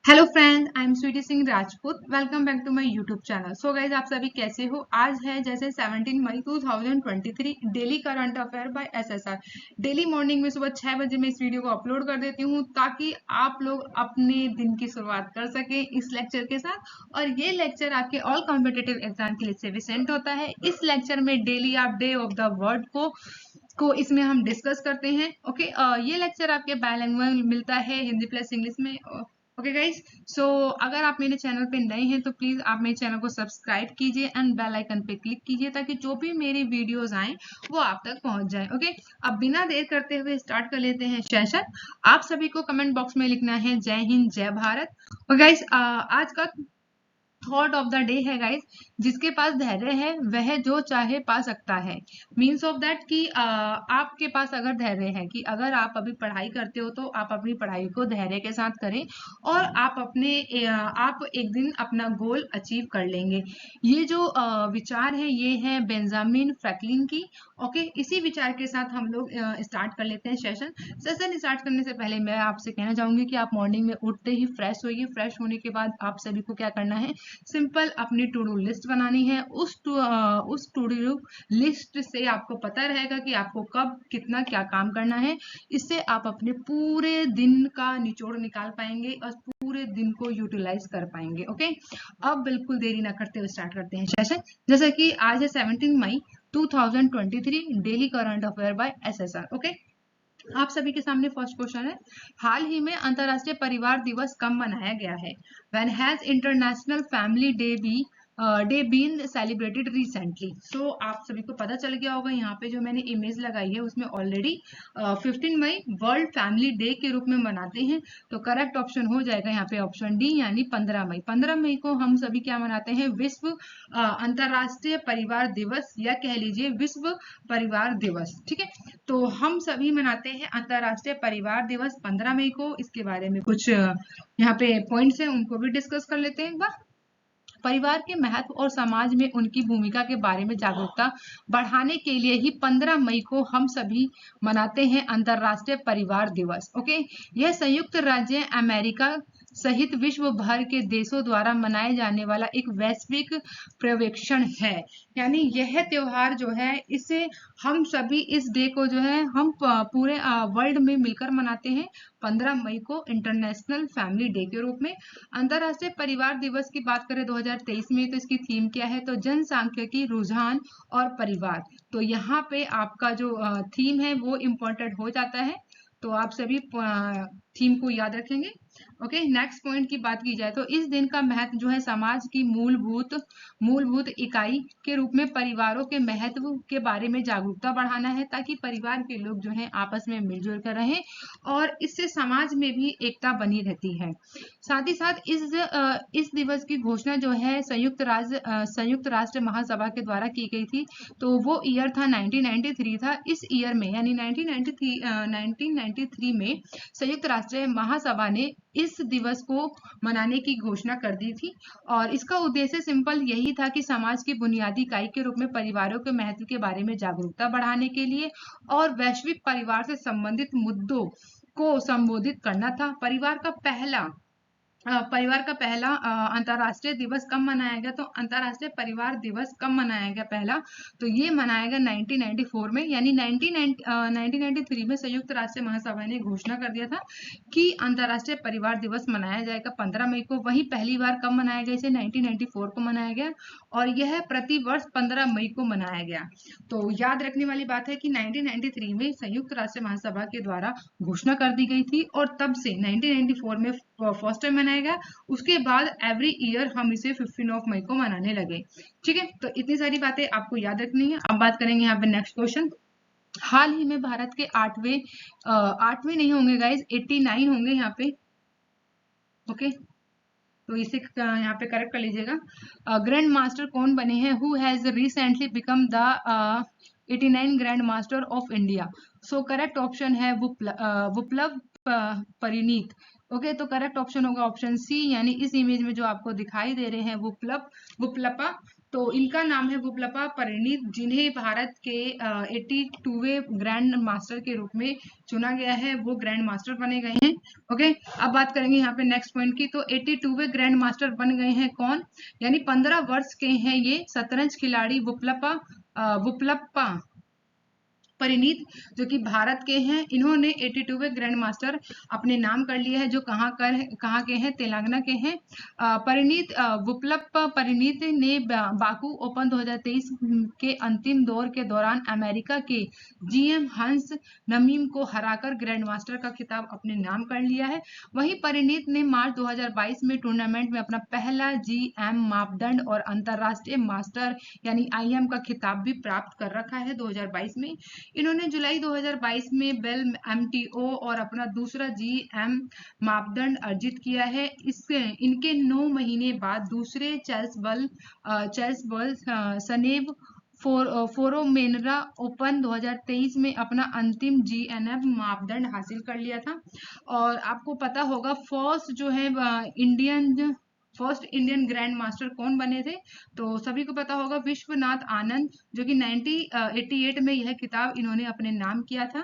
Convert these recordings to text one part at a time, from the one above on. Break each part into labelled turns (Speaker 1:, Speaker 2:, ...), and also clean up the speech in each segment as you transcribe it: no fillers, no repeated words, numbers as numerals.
Speaker 1: Hello friends, I am Sweety Singh Rajput. Welcome back to my YouTube channel. So guys, आप सभी कैसे हो? आज है जैसे 17 मई 2023, daily current affair by SSR. Daily morning में सुबह 6 बजे मैं इस वीडियो को अपलोड कर देती हूँ ताकि आप लोग अपने दिन की शुरुआत कर सकें इस लेक्चर के साथ। और ये लेक्चर आपके ऑल कॉम्पिटेटिव एग्जाम के लिए से भी सेंड होता है। इस लेक्चर में डेली आप डे ऑफ द वर्ड को इसमें हम डिस्कस करते हैं। ओके, ये लेक्चर आपके बायलैंग्वेज मिलता है, हिंदी प्लस इंग्लिश में। ओके गाइज, सो अगर आप मेरे चैनल पे नए हैं तो प्लीज आप मेरे चैनल को सब्सक्राइब कीजिए एंड बेल आइकन पे क्लिक कीजिए ताकि जो भी मेरी वीडियोस आए वो आप तक पहुंच जाए। ओके, अब बिना देर करते हुए स्टार्ट कर लेते हैं सेशन। आप सभी को कमेंट बॉक्स में लिखना है जय हिंद जय भारत। और गाइज, आज का थॉट ऑफ द डे है गाइस, जिसके पास धैर्य है वह जो चाहे पा सकता है। मीन्स ऑफ दैट कि आपके पास अगर धैर्य है कि अगर आप अभी पढ़ाई करते हो तो आप अपनी पढ़ाई को धैर्य के साथ करें और आप एक दिन अपना गोल अचीव कर लेंगे। ये जो विचार है ये है बेंजामिन फ्रैंकलिन की। ओके, इसी विचार के साथ हम लोग स्टार्ट कर लेते हैं सेशन स्टार्ट करने से पहले मैं आपसे कहना चाहूंगी कि आप मॉर्निंग में उठते ही फ्रेश होइए। फ्रेश होने के बाद आप सभी को क्या करना है, सिंपल अपनी टू डू लिस्ट बनानी है। उस टू डू लिस्ट से आपको पता रहेगा कि आपको कब कितना क्या काम करना है। इससे आप अपने पूरे दिन का निचोड़ निकाल पाएंगे और पूरे दिन को यूटिलाइज कर पाएंगे। ओके, अब बिल्कुल देरी ना करते हुए स्टार्ट करते हैं सेशन। जैसे कि आज है 17 मई 2023, daily current affair by SSR. Okay, आप सभी के सामने फर्स्ट क्वेश्चन है, हाल ही में अंतरराष्ट्रीय परिवार दिवस कब मनाया गया है? When has international family day been celebrated recently? So आप सभी को पता चल गया होगा, यहाँ पे जो मैंने इमेज लगाई है उसमें ऑलरेडी 15 मई वर्ल्ड फैमिली डे के रूप में मनाते हैं। तो करेक्ट ऑप्शन हो जाएगा यहाँ पे ऑप्शन डी, यानी 15 मई। 15 मई को हम सभी क्या मनाते हैं? विश्व अंतरराष्ट्रीय परिवार दिवस, या कह लीजिए विश्व परिवार दिवस। ठीक है, तो हम सभी मनाते हैं अंतरराष्ट्रीय परिवार दिवस 15 मई को। इसके बारे में कुछ यहाँ पे पॉइंट्स हैं, उनको भी डिस्कस कर लेते हैं एक बार। परिवार के महत्व और समाज में उनकी भूमिका के बारे में जागरूकता बढ़ाने के लिए ही 15 मई को हम सभी मनाते हैं अंतरराष्ट्रीय परिवार दिवस। ओके, यह संयुक्त राज्य अमेरिका सहित विश्व भर के देशों द्वारा मनाए जाने वाला एक वैश्विक पर्यवेक्षण है। यानी यह त्योहार जो है, इसे हम सभी इस डे को जो है हम पूरे वर्ल्ड में मिलकर मनाते हैं 15 मई को इंटरनेशनल फैमिली डे के रूप में। अंतरराष्ट्रीय परिवार दिवस की बात करें 2023 में तो इसकी थीम क्या है? तो जनसांख्यिकी, रुझान और परिवार। तो यहाँ पे आपका जो थीम है वो इम्पोर्टेंट हो जाता है, तो आप सभी थीम को याद रखेंगे। ओके, नेक्स्ट पॉइंट की बात की जाए तो इस दिन का महत्व जो है समाज की मूलभूत इकाई के रूप में परिवारों के महत्व के बारे में जागरूकता बढ़ाना है, ताकि परिवार के लोग जो हैं आपस में मिलजुल कर रहें और इससे समाज में भी एकता बनी रहती है। साथ ही साथ इस दिवस की घोषणा जो है संयुक्त राष्ट्र महासभा के द्वारा की गई थी। तो वो ईयर था 1993 था। इस ईयर में यानी 1993 में संयुक्त राष्ट्र महासभा ने इस दिवस को मनाने की घोषणा कर दी थी। और इसका उद्देश्य सिंपल यही था कि समाज की बुनियादी इकाई के रूप में परिवारों के महत्व के बारे में जागरूकता बढ़ाने के लिए और वैश्विक परिवार से संबंधित मुद्दों को संबोधित करना था। परिवार का पहला अंतरराष्ट्रीय दिवस कब मनाया गया? तो अंतरराष्ट्रीय परिवार दिवस कब मनाया गया पहला? तो ये मनाया गया 1994 में। यानी 1993 में संयुक्त राष्ट्र महासभा ने घोषणा कर दिया था कि अंतरराष्ट्रीय परिवार दिवस मनाया जाएगा 15 मई को। वही पहली बार कब मनाया गया? इसे 1994 को मनाया गया और यह प्रति वर्ष 15 मई को मनाया गया। तो याद रखने वाली बात है कि 1993 में संयुक्त राष्ट्र महासभा के द्वारा घोषणा कर दी गई थी और तब से 1994 में फर्स्ट टाइम मनाया गया। उसके बाद एवरी ईयर हम इसे 15 मई को मनाने लगे। ठीक है, तो इतनी सारी बातें आपको याद रखनी है। अब बात करेंगे यहाँ पे नेक्स्ट क्वेश्चन। हाल ही में भारत के आठवें नहीं होंगे गाइज, 89 होंगे यहाँ पे। ओके, तो इसे यहाँ पे करेक्ट कर लीजिएगा। ग्रैंड मास्टर कौन बने हैं? Who has recently become the 89 grand master of India? So correct option है विप्लव परिणीत। ओके, तो करेक्ट ऑप्शन होगा ऑप्शन सी, यानी इस इमेज में जो आपको दिखाई दे रहे हैं वुप्लपा, तो इनका नाम है वुप्लपा परिणीत, जिन्हें भारत के 82वें ग्रैंड मास्टर के रूप में चुना गया है, वो ग्रैंड मास्टर बने गए हैं। ओके, अब बात करेंगे यहाँ पे नेक्स्ट पॉइंट की। तो 82वें ग्रैंड मास्टर बन गए हैं कौन, यानी 15 वर्ष के हैं ये शतरंज खिलाड़ी वुप्लपा परिणीत, जो कि भारत के हैं। इन्होंने 82वें ग्रैंड मास्टर अपने नाम कर लिया है, जो कहाँ के हैं, तेलंगाना के हैं। वुप्लप परिणीत ने बाकू ओपन 2023 के अंतिम दौर के दौरान अमेरिका के जीएम हंस नमीम को हराकर ग्रैंड मास्टर का खिताब अपने नाम कर लिया है। वहीं परिणीत ने मार्च 2022 में टूर्नामेंट में अपना पहला जीएम मापदंड और अंतरराष्ट्रीय मास्टर यानी आईएम का खिताब भी प्राप्त कर रखा है 2022 में। इन्होंने जुलाई 2022 में बेल एमटीओ और अपना दूसरा जीएम मापदंड अर्जित किया है। इनके 9 महीने बाद दूसरे चेल्स बल सनेब फोरोमेनरा ओपन 2023 में अपना अंतिम जीएनएफ मापदंड हासिल कर लिया था। और आपको पता होगा फर्स्ट इंडियन ग्रैंड मास्टर कौन बने थे, तो सभी को पता होगा विश्वनाथ आनंद, जो कि 1988 में यह खिताब इन्होंने अपने नाम किया था।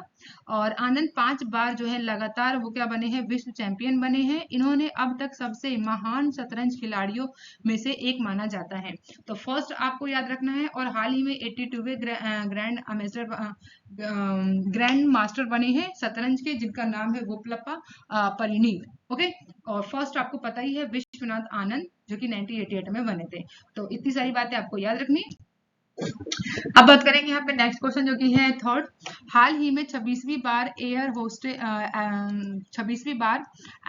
Speaker 1: और आनंद 5 बार जो है लगातार वो क्या बने हैं, विश्व चैंपियन बने हैं। इन्होंने अब तक सबसे महान शतरंज खिलाड़ियों में से एक माना जाता है। तो फर्स्ट आपको याद रखना है। और हाल ही में 82वें ग्रैंड मास्टर बने हैं शतरंज के, जिनका नाम है वुप्लपा परिणीत। ओके, और फर्स्ट आपको पता ही है विश्वनाथ आनंद, जो कि 1988 में बने थे। तो इतनी सारी बातें आपको याद रखनी। अब बात करेंगे यहाँ पे नेक्स्ट क्वेश्चन, जो कि है थर्ड। हाल ही में 26वीं बार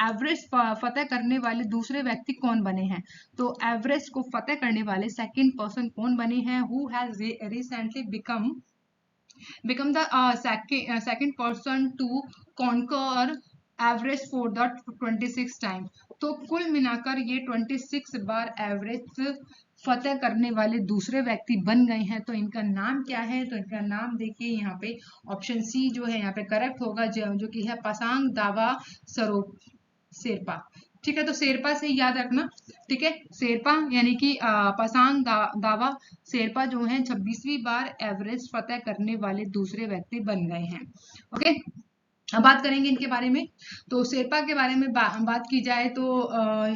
Speaker 1: एवरेस्ट फतेह करने वाले दूसरे व्यक्ति कौन बने हैं। तो एवरेस्ट को फतेह करने वाले सेकंड पर्सन कौन बने हैं, who has recently become the second person to conquer Everest for the 26 time. तो कुल मिलाकर ये 26 बार एवरेस्ट फतेह करने वाले दूसरे व्यक्ति बन गए हैं। तो इनका नाम क्या है, तो इनका नाम देखिए यहाँ पे ऑप्शन सी जो है यहाँ पे करेक्ट होगा, जो कि है पासांग दावा शेरपा। ठीक है, तो शेरपा से याद रखना। ठीक है, शेरपा यानी कि पासांग दावा शेरपा जो है 26वीं बार एवरेस्ट फतेह करने वाले दूसरे व्यक्ति बन गए हैं। ओके, अब बात करेंगे इनके बारे में। तो शेरपा के बारे में बात की जाए तो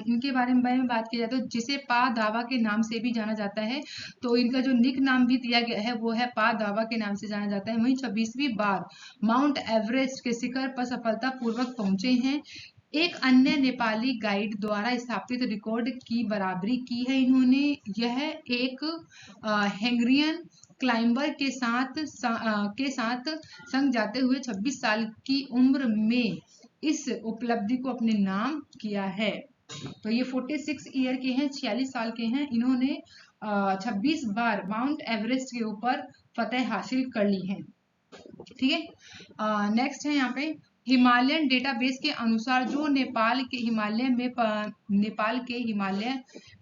Speaker 1: इनके बारे में बात की जाए तो जिसे पा दावा के नाम से भी जाना जाता है, तो इनका जो निक नाम भी दिया गया है वो है पा दावा के नाम से जाना जाता है। वहीं 26वीं बार माउंट एवरेस्ट के शिखर पर सफलता पूर्वक पहुंचे हैं। एक अन्य नेपाली गाइड द्वारा स्थापित रिकॉर्ड की बराबरी की है इन्होंने। यह एक हैंगरियन क्लाइंबर के साथ संग जाते हुए 26 साल की उम्र में इस उपलब्धि को अपने नाम किया है। तो ये 46 ईयर के हैं, 46 साल के हैं। इन्होंने 26 बार माउंट एवरेस्ट के ऊपर फतेह हासिल कर ली है। ठीक है, नेक्स्ट है यहाँ पे हिमालयन डेटाबेस के अनुसार जो नेपाल के हिमालय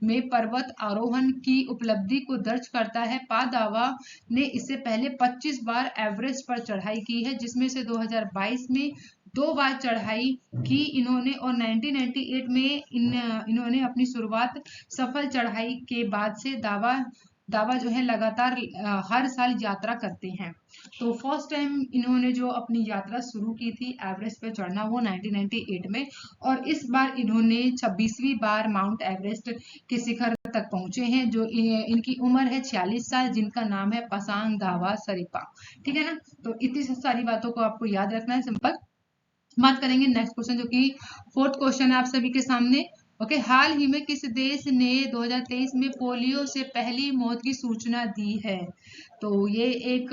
Speaker 1: में पर्वत आरोहण की उपलब्धि को दर्ज करता है। पा दावा ने इससे पहले 25 बार एवरेस्ट पर चढ़ाई की है, जिसमें से 2022 में 2 बार चढ़ाई की इन्होंने, और 1998 में इन्होंने अपनी शुरुआत सफल चढ़ाई के बाद से दावा जो है लगातार हर साल यात्रा करते हैं। तो फर्स्ट टाइम इन्होंने जो अपनी यात्रा शुरू की थी एवरेस्ट पे चढ़ना, वो 1998 में, और इस बार इन्होंने 26वीं बार माउंट एवरेस्ट के शिखर तक पहुंचे हैं। जो इनकी उम्र है 46 साल, जिनका नाम है पासांग दावा शेरपा। ठीक है ना, तो इतनी सारी बातों को आपको याद रखना है, सिंपल। बात करेंगे नेक्स्ट क्वेश्चन, जो कि फोर्थ क्वेश्चन है आप सभी के सामने। ओके, हाल ही में किस देश ने 2023 में पोलियो से पहली मौत की सूचना दी है। तो ये एक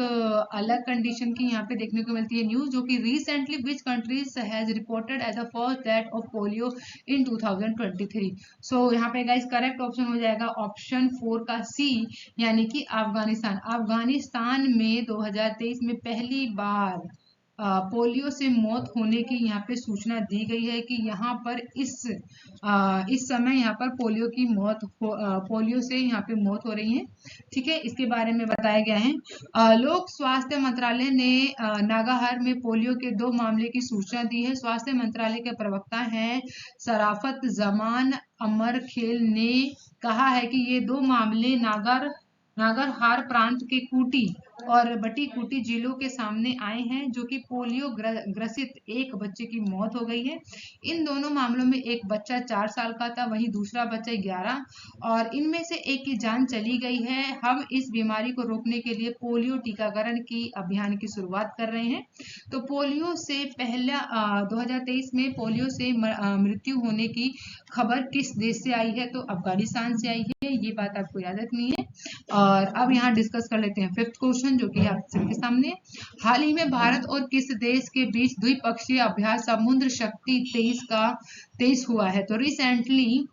Speaker 1: अलग कंडीशन की यहाँ पे देखने को मिलती है न्यूज, जो कि recently which countries has reported as the first death of polio in 2023। So यहाँ पे गाइस करेक्ट ऑप्शन हो जाएगा ऑप्शन 4 का सी, यानी कि अफगानिस्तान। अफगानिस्तान में 2023 में पहली बार पोलियो से मौत होने की यहाँ पे सूचना दी गई है कि यहाँ पर इस समय यहाँ पर पोलियो से यहाँ पे मौत हो रही है। ठीक है, इसके बारे में बताया गया है। लोक स्वास्थ्य मंत्रालय ने नागाहार में पोलियो के 2 मामले की सूचना दी है। स्वास्थ्य मंत्रालय के प्रवक्ता हैं सराफत जमान अमर खेल ने कहा है कि ये 2 मामले नागरहार प्रांत के कूटी और बटी कूटी जिलों के सामने आए हैं, जो कि पोलियो ग्रसित एक बच्चे की मौत हो गई है। इन दोनों मामलों में एक बच्चा 4 साल का था, वहीं दूसरा बच्चा 11, और इनमें से एक की जान चली गई है। हम इस बीमारी को रोकने के लिए पोलियो टीकाकरण की अभियान की शुरुआत कर रहे हैं। तो पोलियो से पहला 2023 में पोलियो से मृत्यु होने की खबर किस देश से आई है? तो अफगानिस्तान से आई है। ये बात आपको याद रखनी है। और अब यहाँ डिस्कस कर लेते हैं 5th क्वेश्चन, जो कि आप सबके सामने। हाल ही में भारत और किस देश के बीच द्विपक्षीय अभ्यास समुद्र शक्ति 23 हुआ है? तो रिसेंटली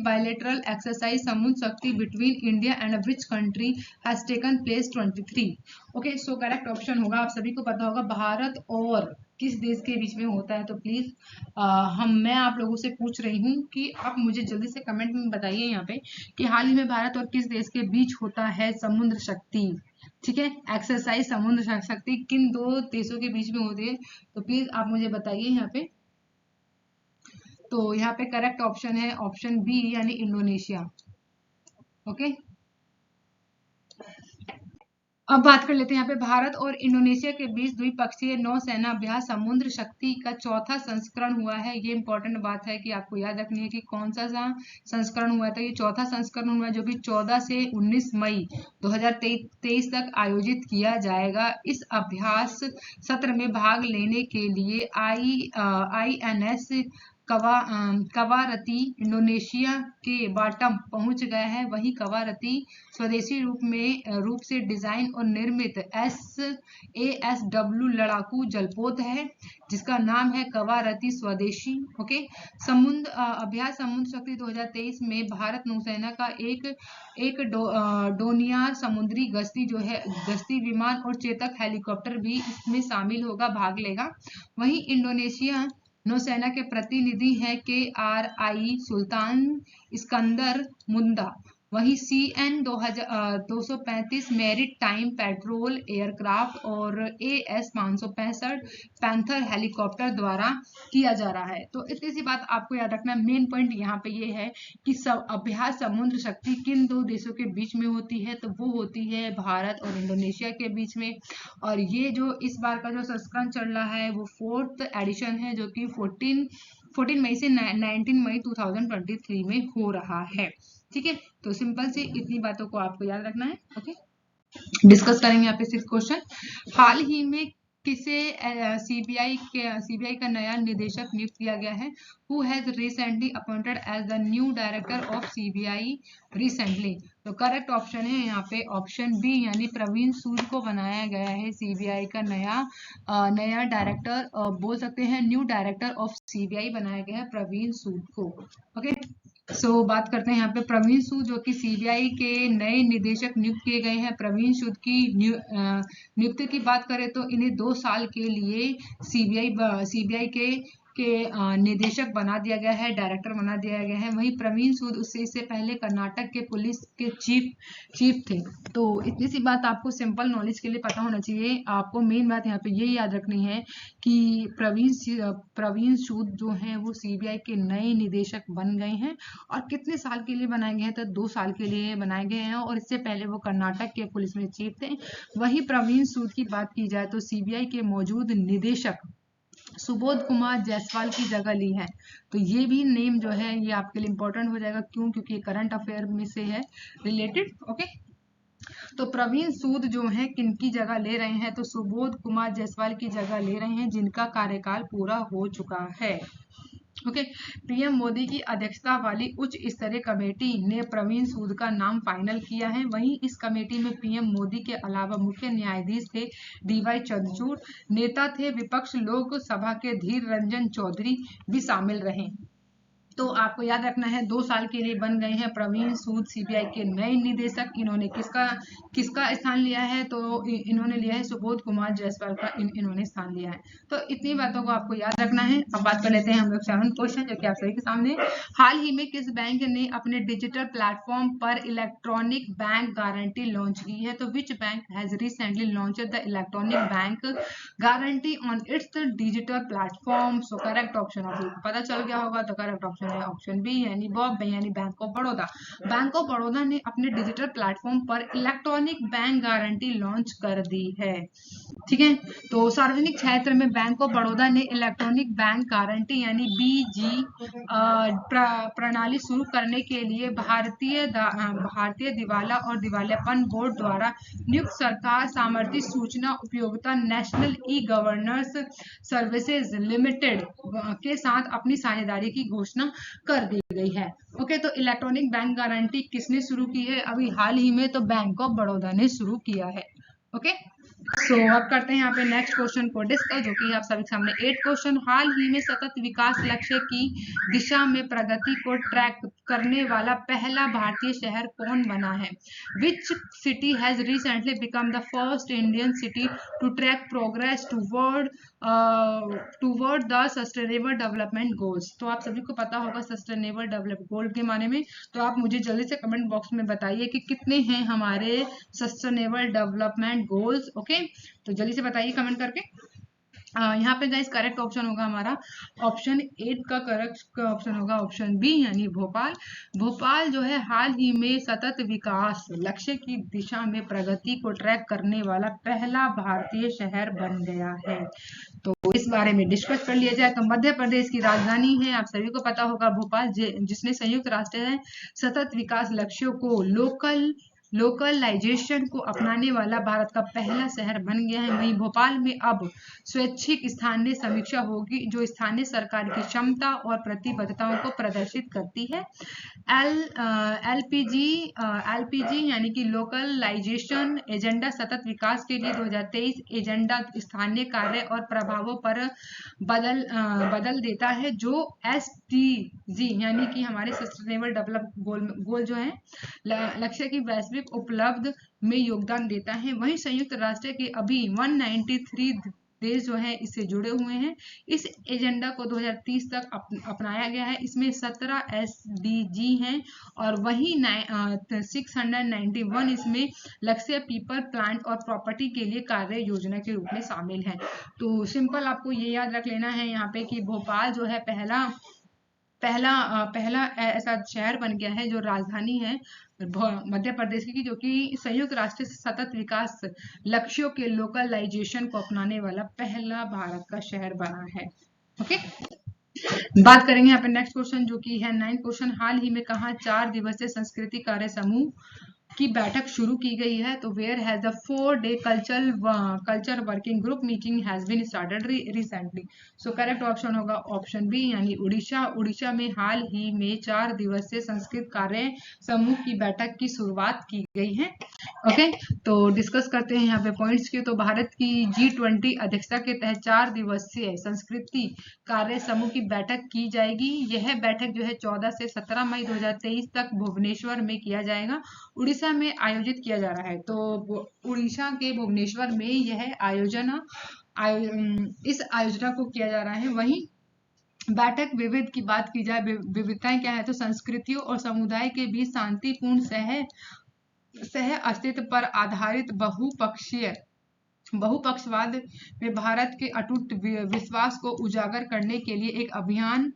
Speaker 1: bilateral exercise समुद्र शक्ति between India and which country has taken place 23? Okay, so correct option होगा, आप सभी को पता होगा, भारत और किस देश के बीच में होता है। तो प्लीज मैं आप लोगों से पूछ रही हूँ कि आप मुझे जल्दी से कमेंट में बताइए यहाँ पे कि हाल ही में भारत और किस देश के बीच होता है समुद्र शक्ति। ठीक है, एक्सरसाइज समुद्र शक्ति किन 2 देशों के बीच में होती है? तो प्लीज आप मुझे बताइए यहाँ पे। तो यहाँ पे करेक्ट ऑप्शन है ऑप्शन बी, यानी इंडोनेशिया। ओके, अब बात कर लेते हैं यहाँ पे भारत और इंडोनेशिया के बीच द्विपक्षीय नौसेना अभ्यास समुद्र शक्ति का 4था संस्करण हुआ है। ये इंपॉर्टेंट बात है कि आपको याद रखनी है कि कौन सा संस्करण हुआ था। ये 4था संस्करण हुआ है, जो कि 14 से 19 मई 2023 तक आयोजित किया जाएगा। इस अभ्यास सत्र में भाग लेने के लिए INS कवारती इंडोनेशिया के बाटम पहुंच गया है। वहीं कवारती स्वदेशी रूप से डिजाइन और निर्मित ASW लड़ाकू जलपोत है, जिसका नाम है कवारती स्वदेशी। ओके, अभ्यास समुद्र शक्ति 2023 में भारत नौसेना का एक डोनियर समुद्री गश्ती विमान और चेतक हेलीकॉप्टर भी इसमें शामिल होगा, भाग लेगा। वहीं इंडोनेशिया नौसेना के प्रतिनिधि हैं KRI सुल्तान इस्कंदर मुंदा। वहीं CN 235 merit time petrol aircraft और AS 565 पैंथर हेलीकॉप्टर द्वारा किया जा रहा है। तो इतनी सी बात आपको याद रखना। मेन पॉइंट यहाँ पे ये है कि अभ्यास समुद्र शक्ति किन 2 देशों के बीच में होती है? तो वो होती है भारत और इंडोनेशिया के बीच में। और ये जो इस बार का जो संस्करण चल रहा है वो 4th एडिशन है, जो कि 14 मई से 19 मई 2023 में हो रहा है। ठीक है, तो सिंपल से इतनी बातों को आपको याद रखना है। ओके, डिस्कस करेंगे यहाँ पे 6th क्वेश्चन। हाल ही में किसे सीबीआई का नया निदेशक नियुक्त किया गया है? Who has recently appointed as the new director of CBI recently? तो करेक्ट ऑप्शन है यहाँ पे ऑप्शन बी, यानी प्रवीण सूद को बनाया गया है सीबीआई का नया डायरेक्टर, बोल सकते हैं न्यू डायरेक्टर ऑफ सीबीआई बनाया गया है प्रवीण सूद को। ओके, सो बात करते हैं यहाँ पे प्रवीण सूद, जो कि सीबीआई के नए निदेशक नियुक्त किए गए हैं। प्रवीण सूद की नियुक्ति की बात करें तो इन्हें 2 साल के लिए सीबीआई के निदेशक बना दिया गया है, डायरेक्टर बना दिया गया है। वहीं प्रवीण सूद इससे पहले कर्नाटक के पुलिस के चीफ थे। तो इतनी सी बात आपको सिंपल नॉलेज के लिए पता होना चाहिए। आपको मेन बात यहाँ पे ये याद रखनी है कि प्रवीण सूद जो हैं वो सीबीआई के नए निदेशक बन गए हैं। और कितने साल के लिए बनाए गए हैं? तो 2 साल के लिए बनाए गए हैं, और इससे पहले वो कर्नाटक के पुलिस में चीफ थे। वहीं प्रवीण सूद की बात की जाए तो सीबीआई के मौजूद निदेशक सुबोध कुमार जायसवाल की जगह ली है। तो ये भी नेम जो है ये आपके लिए इंपॉर्टेंट हो जाएगा। क्यों? क्योंकि करंट अफेयर में से है रिलेटेड। ओके, तो प्रवीण सूद जो है किनकी जगह ले रहे हैं? तो सुबोध कुमार जायसवाल की जगह ले रहे हैं, जिनका कार्यकाल पूरा हो चुका है। ओके, पीएम मोदी की अध्यक्षता वाली उच्च स्तरीय कमेटी ने प्रवीण सूद का नाम फाइनल किया है। वहीं इस कमेटी में पीएम मोदी के अलावा मुख्य न्यायाधीश थे DY चंद्रचूड़, नेता थे विपक्ष लोकसभा के धीर रंजन चौधरी भी शामिल रहे। तो आपको याद रखना है 2 साल के लिए बन गए हैं प्रवीण सूद सीबीआई के नए निदेशक। इन्होंने किसका किसका स्थान लिया है? तो इन्होंने लिया है सुबोध कुमार जायसवाल का इन्होंने स्थान लिया है। तो इतनी बातों को आपको याद रखना है। अब बात कर लेते हैं हम लोग 7th क्वेश्चन जो कि आप सभी के सामने। हाल ही में किस बैंक ने अपने डिजिटल प्लेटफॉर्म पर इलेक्ट्रॉनिक बैंक गारंटी लॉन्च की है? तो which bank has recently launched the electronic bank guarantee on it's digital platform? So correct option आपको पता चल गया होगा। तो करेक्ट ऑप्शन है ऑप्शन बी यानी बॉब यानी bank of Baroda. Bank of Baroda ने अपने डिजिटल प्लेटफॉर्म पर इलेक्ट्रॉनिक बैंक गारंटी लॉन्च कर दी है। ठीक है, तो सार्वजनिक क्षेत्र में बैंक ऑफ बड़ौदा ने इलेक्ट्रॉनिक बैंक गारंटी यानी बीजी प्रणाली शुरू करने के लिए भारतीय दिवाला और दिवालियापन बोर्ड द्वारा नियुक्त सरकार सामर्थ्य सूचना उपयोगिता national e governance services limited के साथ अपनी साझेदारी की घोषणा कर दी गई है। ओके, तो इलेक्ट्रॉनिक बैंक गारंटी किसने शुरू की है? अभी हाल ही में तो बैंक ऑफ बड़ौदा ने शुरू किया है। ओके, सो अब करते हैं यहाँ पे नेक्स्ट क्वेश्चन को डिस्कस, जो कि आप सभी सामने 8 क्वेश्चन। हाल ही में सतत विकास लक्ष्य की दिशा में प्रगति को ट्रैक करने वाला पहला भारतीय शहर कौन बना है? Which city has recently become the first Indian city to track progress toward the sustainable development goals? तो आप सभी को पता होगा सस्टेनेबल डेवलपमेंट गोल के माने में। तो आप मुझे जल्दी से कमेंट बॉक्स में बताइए कि कितने हैं हमारे सस्टेनेबल डेवलपमेंट गोल्स। ओके, तो जल्दी से बताइए कमेंट करके। यहाँ पे गाइस करेक्ट ऑप्शन होगा हमारा ऑप्शन 8 का करेक्ट ऑप्शन होगा ऑप्शन बी यानी भोपाल। भोपाल जो है हाल ही में सतत विकास लक्ष्य की दिशा में प्रगति को ट्रैक करने वाला पहला भारतीय शहर बन गया है। तो इस बारे में डिस्कस कर लिया जाए तो मध्य प्रदेश की राजधानी है, आप सभी को पता होगा भोपाल, जिसने संयुक्त राष्ट्र सतत विकास लक्ष्यों को लोकलाइजेशन को अपनाने वाला भारत का पहला शहर बन गया है। वहीं भोपाल में अब स्वैच्छिक स्थानीय समीक्षा होगी जो स्थानीय सरकार की क्षमता और प्रतिबद्धताओं को प्रदर्शित करती है। एलपीजी यानी कि लोकलाइजेशन एजेंडा सतत विकास के लिए 2023 एजेंडा स्थानीय कार्य और प्रभावों पर बदल देता है, जो एसडीजी यानी कि हमारे सस्टेनेबल डेवलपमेंट गोल जो है लक्ष्य की वैश्विक उपलब्ध में योगदान देता है। वहीं संयुक्त राष्ट्र के अभी 193 देश जो है इससे जुड़े हुए हैं। इस एजेंडा को 2030 तक अपनाया गया है। इसमें 17 एसडीजी हैं और वहीं 691 इसमें लक्ष्य पीपल प्लांट और प्रॉपर्टी के लिए कार्य योजना के रूप में शामिल है। तो सिंपल आपको ये याद रख लेना है यहाँ पे कि भोपाल जो है पहला ऐसा शहर बन गया है जो राजधानी है मध्य प्रदेश की, जो कि संयुक्त राष्ट्र सतत विकास लक्ष्यों के लोकलाइजेशन को अपनाने वाला पहला भारत का शहर बना है। ओके, बात करेंगे यहाँ पे नेक्स्ट क्वेश्चन जो कि है 9th क्वेश्चन। हाल ही में कहाँ 4 दिवसीय संस्कृति कार्य समूह की बैठक शुरू की गई है? तो where has the 4-day culture working group meeting has been started recently? So correct option होगा ऑप्शन बी यानी उड़ीसा। उड़ीसा में हाल ही में 4 दिवसीय संस्कृत कार्य समूह की बैठक की शुरुआत की गई है। ओके, तो डिस्कस करते हैं यहाँ पे पॉइंट्स के। तो भारत की G20 अध्यक्षता के तहत 4 दिवसीय संस्कृति कार्य समूह की बैठक की जाएगी। यह बैठक जो है 14 से 17 मई 2023 तक भुवनेश्वर में किया जाएगा, उड़ीसा में आयोजित किया जा रहा है। तो उड़ीसा के भुवनेश्वर में यह इस आयोजना को किया जा रहा है। वहीं बैठक विविध की बात की जाए, विविधताएं क्या है? तो संस्कृतियों और समुदाय के बीच शांतिपूर्ण सह अस्तित्व पर आधारित बहुपक्षवाद में भारत के अटूट विश्वास को उजागर करने के लिए एक अभियान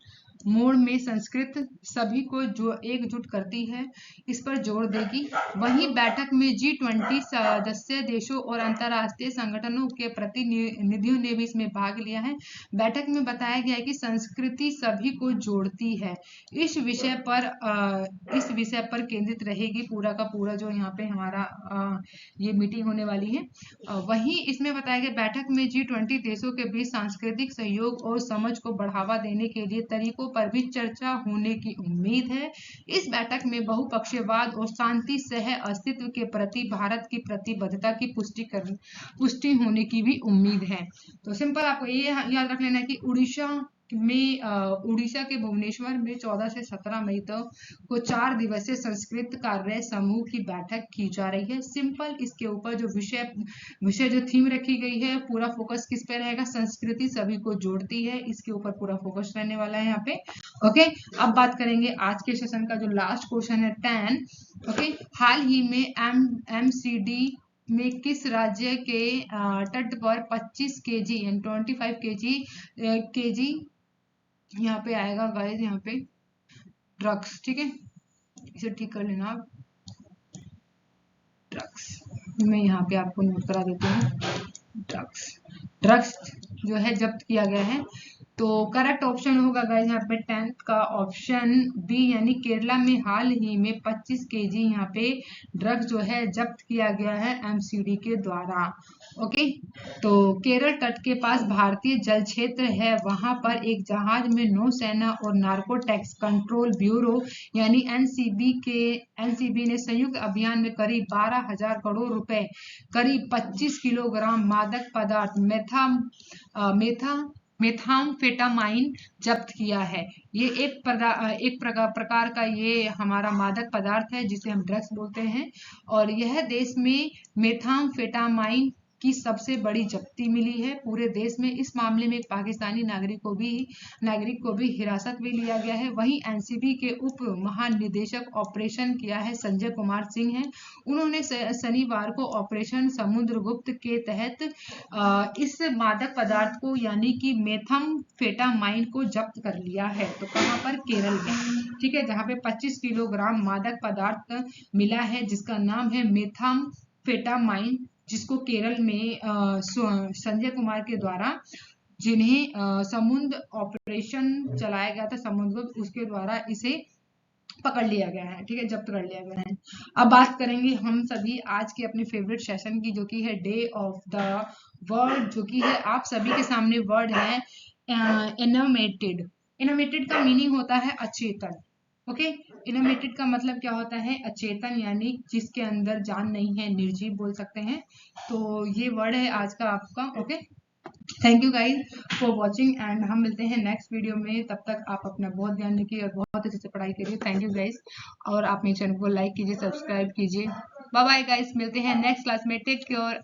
Speaker 1: मोड़ में संस्कृत सभी को जो एकजुट करती है, इस पर जोर देगी। वहीं बैठक में G20 सदस्य देशों और अंतर्राष्ट्रीय संगठनों के प्रतिनिधियों ने भी इसमें भाग लिया है। बैठक में बताया गया है कि संस्कृति सभी को जोड़ती है। इस विषय पर केंद्रित रहेगी पूरा का पूरा जो यहाँ पे हमारा ये मीटिंग होने वाली है। वहीं इसमें बताया गया बैठक में G20 देशों के बीच सांस्कृतिक सहयोग और समझ को बढ़ावा देने के लिए तरीकों पर भी चर्चा होने की उम्मीद है। इस बैठक में बहुपक्षीयवाद और शांति सह अस्तित्व के प्रति भारत की प्रतिबद्धता की पुष्टि होने की भी उम्मीद है। तो सिंपल आपको ये याद रख लेना है कि उड़ीसा में उड़ीसा के भुवनेश्वर में 14 से 17 मई तक को 4 दिवसीय संस्कृत कार्य समूह की बैठक की जा रही है। सिंपल इसके ऊपर जो विषय जो थीम रखी गई है, पूरा फोकस किस पे रहेगा? संस्कृति सभी को जोड़ती है, इसके ऊपर पूरा फोकस रहने वाला है यहाँ पे। ओके, अब बात करेंगे आज के सेशन का जो लास्ट क्वेश्चन है 10। ओके, हाल ही में MCD में किस राज्य के तट पर 25 kg एंड 25 kg यहाँ पे आएगा गाइस, यहाँ पे ड्रग्स, ठीक है, इसे ठीक कर लेना आप। ड्रग्स मैं यहाँ पे आपको नोट करा देती हूँ। ड्रग्स जो है जब्त किया गया है, तो करेक्ट ऑप्शन होगा गाइस यहाँ पे 10th का ऑप्शन बी, यानी केरला में हाल ही में 25 kg यहाँ पे ड्रग्स जो है जब्त किया गया है MCD के द्वारा। ओके, तो केरल तट के पास भारतीय जल क्षेत्र है, वहां पर एक जहाज में नौसेना और नार्कोटिक्स कंट्रोल ब्यूरो यानी एनसीबी ने संयुक्त अभियान में करीब 12,000 करोड़ रुपए, करीब 25 किलोग्राम मादक पदार्थ मेथाम्फेटामाइन जब्त किया है। ये एक प्रकार का ये हमारा मादक पदार्थ है जिसे हम ड्रग्स बोलते हैं, और यह देश में मेथाम्फेटामाइन की सबसे बड़ी जब्ती मिली है पूरे देश में। इस मामले में एक पाकिस्तानी नागरिक को भी हिरासत में लिया गया है। वहीं एनसीबी के उप महानिदेशक ऑपरेशन किया है संजय कुमार सिंह हैं। उन्होंने शनिवार को ऑपरेशन समुद्रगुप्त के तहत इस मादक पदार्थ को यानी कि मेथाम्फेटामाइन को जब्त कर लिया है। तो कहाँ पर? केरल में, ठीक है, जहाँ पे 25 किलोग्राम मादक पदार्थ मिला है जिसका नाम है मेथाम्फेटामाइन, जिसको केरल में संजय कुमार के द्वारा, जिन्हें समुद्र ऑपरेशन चलाया गया था समुद्रगुप्त, उसके द्वारा इसे पकड़ लिया गया है, ठीक है, जब्त कर लिया गया है। अब बात करेंगे हम सभी आज के अपने फेवरेट सेशन की, जो कि है डे ऑफ द वर्ड, जो कि है आप सभी के सामने वर्ड है एनिमेटेड। एनिमेटेड का मीनिंग होता है अचेतन। ओके, एनिमेटेड का मतलब क्या होता है? अचेतन, यानी जिसके अंदर जान नहीं है, निर्जीव बोल सकते हैं। तो ये वर्ड है आज का आपका। Okay, thank you guys for watching, and हम मिलते हैं नेक्स्ट वीडियो में। तब तक आप अपना बहुत ध्यान रखिए और बहुत अच्छे से पढ़ाई करिए। थैंक यू गाइज, और आप मेरे चैनल को लाइक कीजिए, सब्सक्राइब कीजिए। बाय बाय गाइज, मिलते हैं नेक्स्ट क्लास में। Take care.